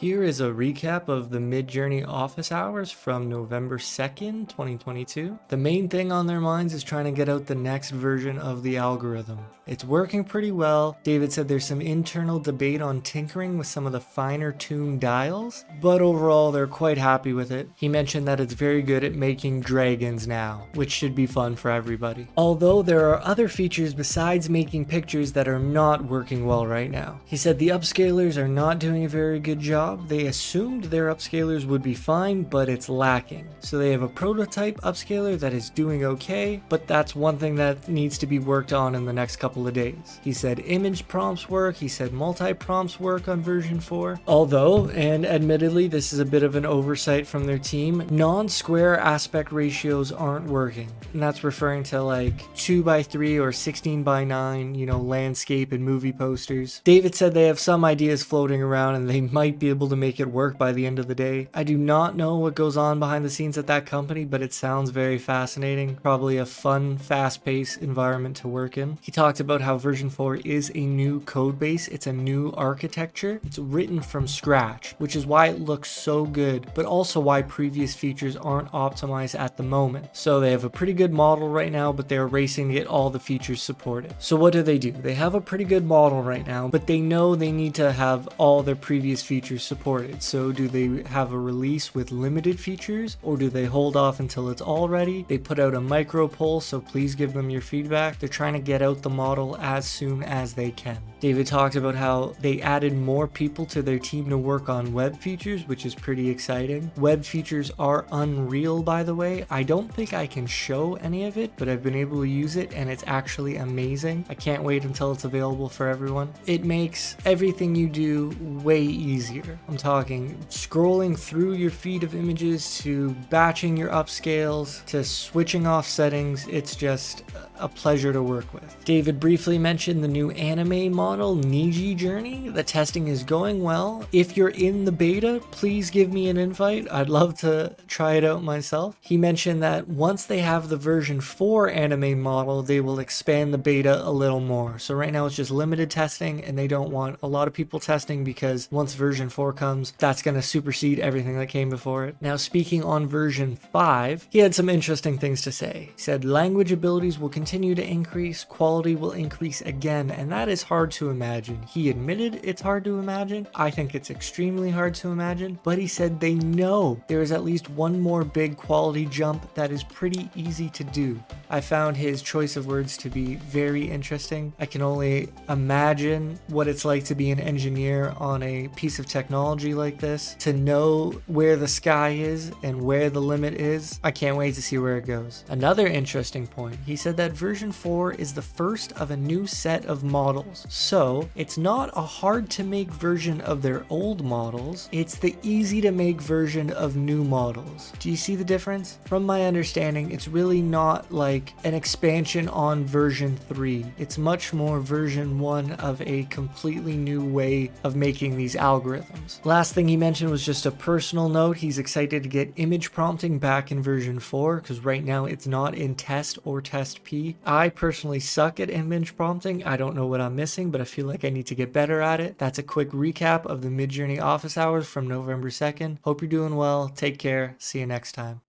Here is a recap of the Midjourney Office Hours from November 2nd, 2022. The main thing on their minds is trying to get out the next version of the algorithm. It's working pretty well. David said there's some internal debate on tinkering with some of the finer tuned dials, but overall they're quite happy with it. He mentioned that it's very good at making dragons now, which should be fun for everybody. Although there are other features besides making pictures that are not working well right now. He said the upscalers are not doing a very good job. They assumed their upscalers would be fine, but it's lacking. So they have a prototype upscaler that is doing okay, but that's one thing that needs to be worked on in the next couple of days. He said image prompts work, he said multi-prompts work on version 4. Although, and admittedly this is a bit of an oversight from their team, non-square aspect ratios aren't working. And that's referring to like 2:3 or 16:9, landscape and movie posters. David said they have some ideas floating around and they might be able to make it work by the end of the day. I do not know what goes on behind the scenes at that company, but it sounds very fascinating. Probably a fun, fast-paced environment to work in. He talked about how version 4 is a new code base. It's a new architecture. It's written from scratch, which is why it looks so good, but also why previous features aren't optimized at the moment. So they have a pretty good model right now, but they're racing to get all the features supported. So what do? They have a pretty good model right now, but they know they need to have all their previous features supported. So do they have a release with limited features, or do they hold off until it's all ready? They put out a micro poll, so please give them your feedback. They're trying to get out the model as soon as they can. David talked about how they added more people to their team to work on web features, which is pretty exciting. Web features are unreal, by the way. I don't think I can show any of it, but I've been able to use it and it's actually amazing. I can't wait until it's available for everyone. It makes everything you do way easier. I'm talking scrolling through your feed of images to batching your upscales to switching off settings. It's just a pleasure to work with. David briefly mentioned the new anime model, Midjourney. The testing is going well. If you're in the beta, please give me an invite. I'd love to try it out myself. He mentioned that once they have the version 4 anime model, they will expand the beta a little more. So right now it's just limited testing and they don't want a lot of people testing because once version 4 comes, that's going to supersede everything that came before it. Now speaking on version 5, he had some interesting things to say. He said language abilities will continue to increase, quality will increase again, and that is hard to imagine. He admitted it's hard to imagine. I think it's extremely hard to imagine, but he said they know there is at least one more big quality jump that is pretty easy to do. I found his choice of words to be very interesting. I can only imagine what it's like to be an engineer on a piece of technology like this, to know where the sky is and where the limit is. I can't wait to see where it goes. Another interesting point, he said that version 4 is the first of a new set of models. So it's not a hard to make version of their old models, it's the easy to make version of new models. Do you see the difference? From my understanding, it's really not like an expansion on version 3. It's much more version 1 of a completely new way of making these algorithms. Last thing he mentioned was just a personal note. He's excited to get image prompting back in version 4 because right now it's not in test or test P. I personally suck at image prompting. I don't know what I'm missing, but I feel like I need to get better at it. That's a quick recap of the Midjourney Office Hours from November 2nd. Hope you're doing well. Take care. See you next time.